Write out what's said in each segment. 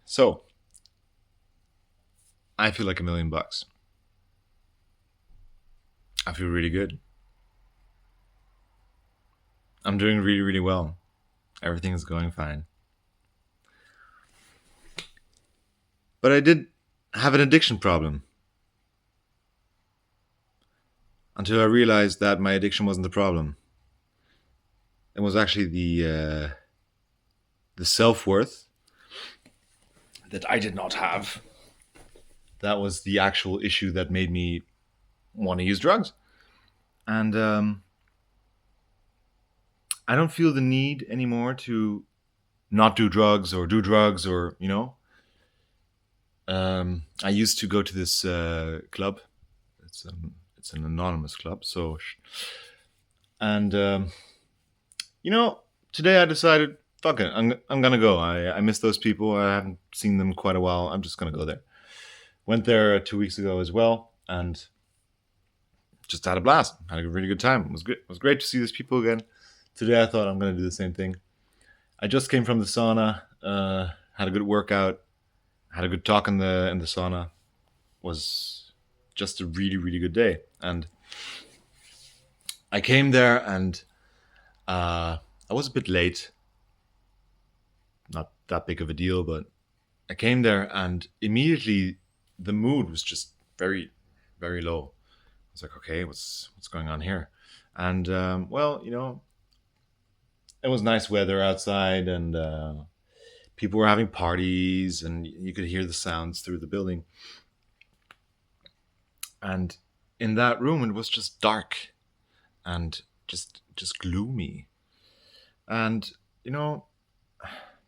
So, I feel like $1,000,000. I feel really good. I'm doing really, really well. Everything is going fine. But I did have an addiction problem until I realized that my addiction wasn't the problem. It was actually the self worth that I did not have. That was the actual issue that made me want to use drugs. And I don't feel the need anymore to not do drugs or do drugs or. I used to go to this club. It's an anonymous club. And today I decided, fuck it, I'm gonna go. I miss those people. I haven't seen them quite a while. I'm just gonna go there. Went there 2 weeks ago as well, and just had a blast. Had a really good time. It was good. It was great to see these people again. Today I thought I'm gonna do the same thing. I just came from the sauna. Had a good workout. Had a good talk in the sauna. Was just a really, really good day. And I came there and I was a bit late. Not that big of a deal, but I came there and immediately the mood was just very, very low. I was like, okay, what's going on here? And it was nice weather outside, and people were having parties, and you could hear the sounds through the building. And in that room, it was just dark and just gloomy. And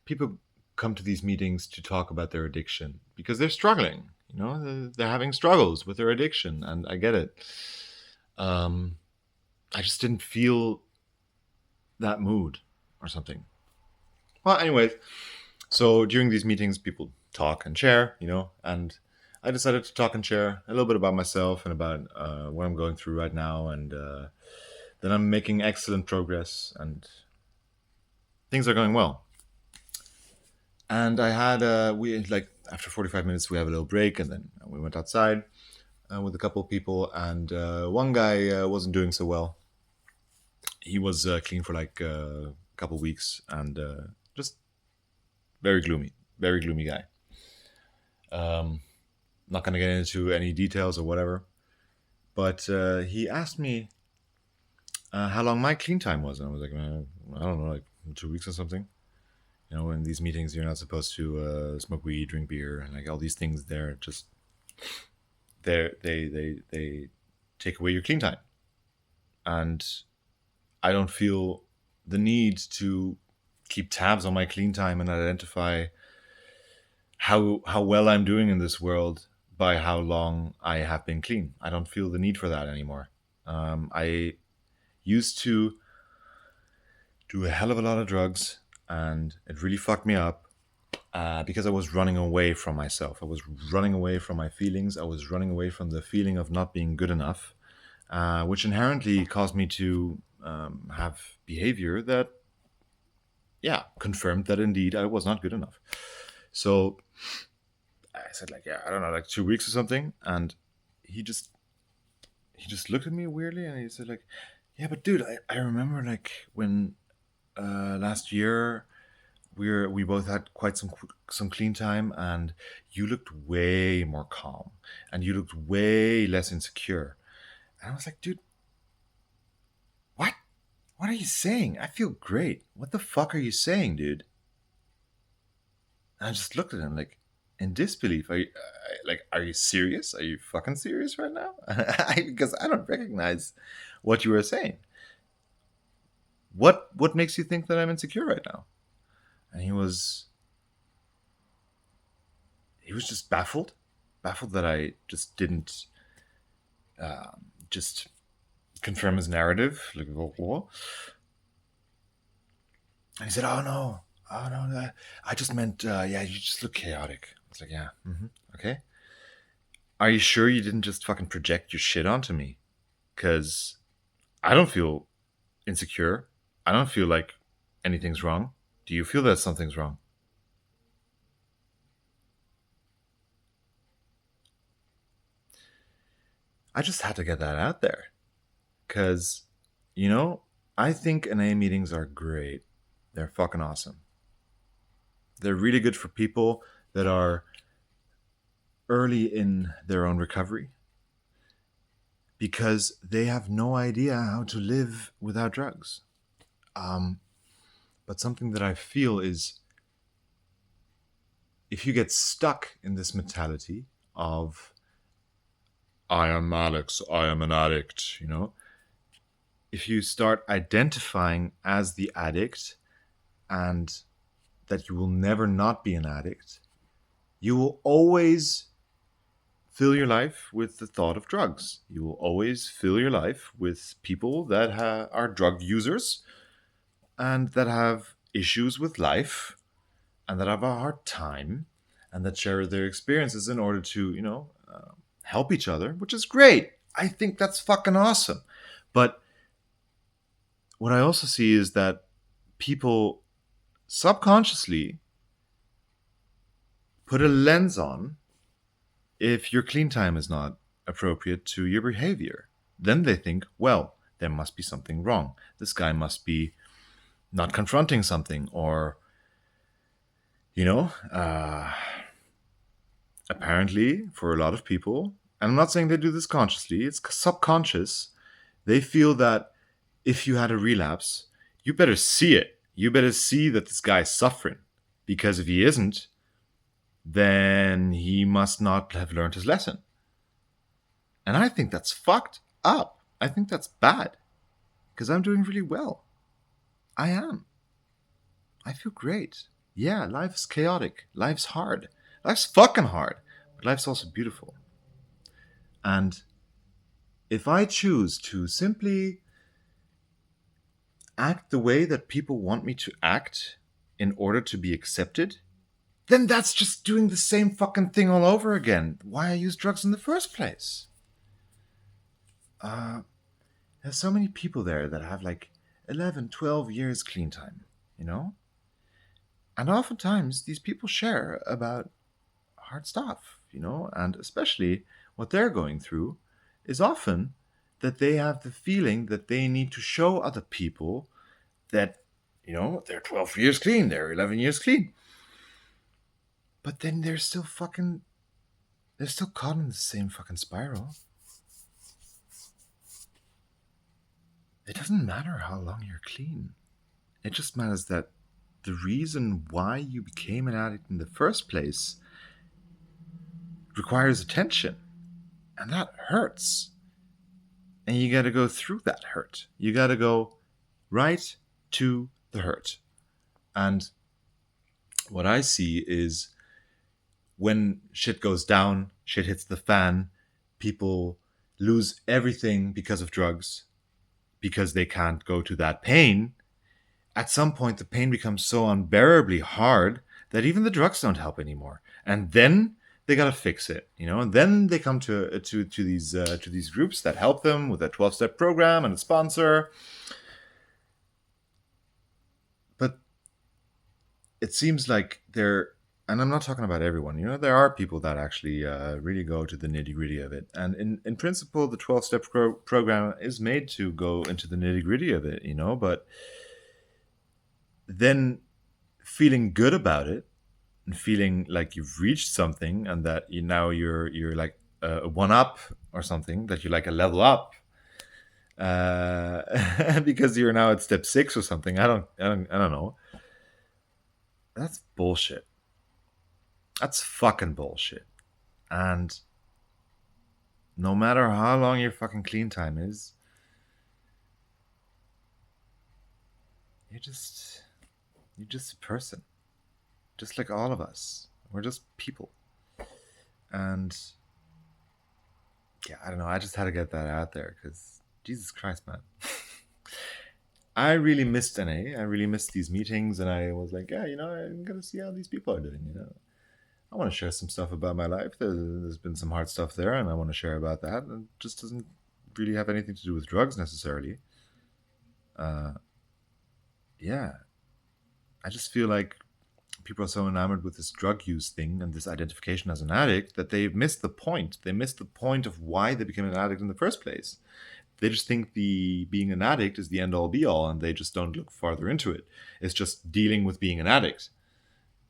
people come to these meetings to talk about their addiction because they're struggling. They're having struggles with their addiction, and I get it. I just didn't feel that mood or something. Well, anyways, so during these meetings, people talk and share, and I decided to talk and share a little bit about myself and about what I'm going through right now, and that I'm making excellent progress and things are going well. And I had we like after 45 minutes we have a little break, and then we went outside with a couple of people, and one guy wasn't doing so well. He was clean for like a couple of weeks, and just very gloomy guy. Not gonna get into any details or whatever, but he asked me how long my clean time was, and I was like, I don't know, like 2 weeks or something. In these meetings, you're not supposed to smoke weed, drink beer, and like all these things. They're just they take away your clean time, and I don't feel the need to keep tabs on my clean time and identify how well I'm doing in this world by how long I have been clean. I don't feel the need for that anymore. I used to do a hell of a lot of drugs, and it really fucked me up because I was running away from myself. I was running away from my feelings. I was running away from the feeling of not being good enough, which inherently caused me to have behavior that, yeah, confirmed that indeed I was not good enough. So I said, like, yeah, I don't know, like 2 weeks or something, and he just looked at me weirdly, and he said, like, yeah, but dude, I remember like when last year we both had quite some clean time, and you looked way more calm, and you looked way less insecure. And I was like, dude, what? What are you saying? I feel great. What the fuck are you saying, dude? And I just looked at him like in disbelief. Are you serious? Are you fucking serious right now? Because I don't recognize what you were saying. What makes you think that I'm insecure right now? And he was just baffled that I just didn't just confirm his narrative, like, what? And he said, oh no, I just meant, yeah, you just look chaotic. I was like, yeah, okay. Are you sure you didn't just fucking project your shit onto me? Because I don't feel insecure. I don't feel like anything's wrong. Do you feel that something's wrong? I just had to get that out there because, you know, I think NA meetings are great. They're fucking awesome. They're really good for people that are early in their own recovery because they have no idea how to live without drugs. But something that I feel is if you get stuck in this mentality of, I am Alex, I am an addict, if you start identifying as the addict and that you will never not be an addict, you will always fill your life with the thought of drugs. You will always fill your life with people that are drug users and that have issues with life and that have a hard time and that share their experiences in order to, help each other, which is great. I think that's fucking awesome. But what I also see is that people subconsciously put a lens on if your clean time is not appropriate to your behavior. Then they think, well, there must be something wrong. This guy must be not confronting something, or, apparently for a lot of people, and I'm not saying they do this consciously, it's subconscious, they feel that if you had a relapse, you better see it. You better see that this guy's suffering. Because if he isn't, then he must not have learned his lesson. And I think that's fucked up. I think that's bad. Because I'm doing really well. I am. I feel great. Yeah, life's chaotic. Life's hard. Life's fucking hard. But life's also beautiful. And if I choose to simply act the way that people want me to act in order to be accepted, then that's just doing the same fucking thing all over again. Why I use drugs in the first place? There's so many people there that have like 11, 12 years clean time, And oftentimes these people share about hard stuff, and especially what they're going through is often that they have the feeling that they need to show other people that, they're 12 years clean, they're 11 years clean. But then they're still caught in the same fucking spiral. It doesn't matter how long you're clean. It just matters that the reason why you became an addict in the first place requires attention. And that hurts. And you got to go through that hurt. You got to go right to the hurt. And what I see is when shit goes down, shit hits the fan, people lose everything because of drugs, because they can't go to that pain. At some point, the pain becomes so unbearably hard that even the drugs don't help anymore. And then they gotta fix it, And then they come to these groups that help them with a 12-step program and a sponsor. But it seems like and I'm not talking about everyone, there are people that actually really go to the nitty-gritty of it. And in principle, the 12-step program is made to go into the nitty-gritty of it, but then feeling good about it and feeling like you've reached something and that you're like a one-up or something, that you're like a level up because you're now at step 6 or something. I don't know. That's bullshit. That's fucking bullshit. And no matter how long your fucking clean time is, you're just a person. Just like all of us. We're just people. And yeah, I don't know. I just had to get that out there because Jesus Christ, man. I really missed NA. I really missed these meetings, and I was like, yeah, I'm gonna see how these people are doing, I want to share some stuff about my life. There's been some hard stuff there, and I want to share about that. And it just doesn't really have anything to do with drugs necessarily. Yeah. I just feel like people are so enamored with this drug use thing and this identification as an addict that they miss the point. They miss the point of why they became an addict in the first place. They just think the being an addict is the end all be all, and they just don't look farther into it. It's just dealing with being an addict.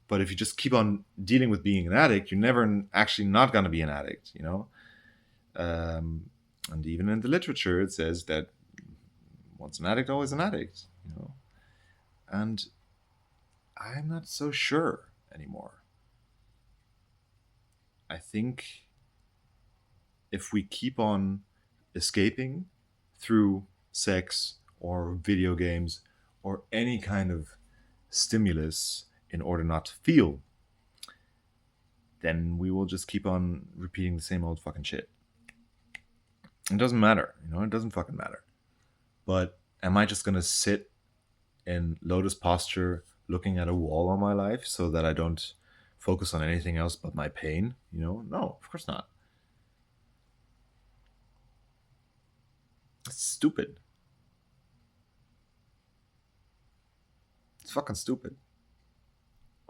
But if you just keep on dealing with being an addict, you're never actually not going to be an addict, you know? And even in the literature, it says that once an addict, always an addict, you know? And I'm not so sure anymore. I think if we keep on escaping through sex or video games or any kind of stimulus in order not to feel, then we will just keep on repeating the same old fucking shit. It doesn't matter, you know, it doesn't fucking matter. But am I just gonna sit in lotus posture looking at a wall all my life so that I don't focus on anything else but my pain? You know, no, of course not. It's stupid. It's fucking stupid.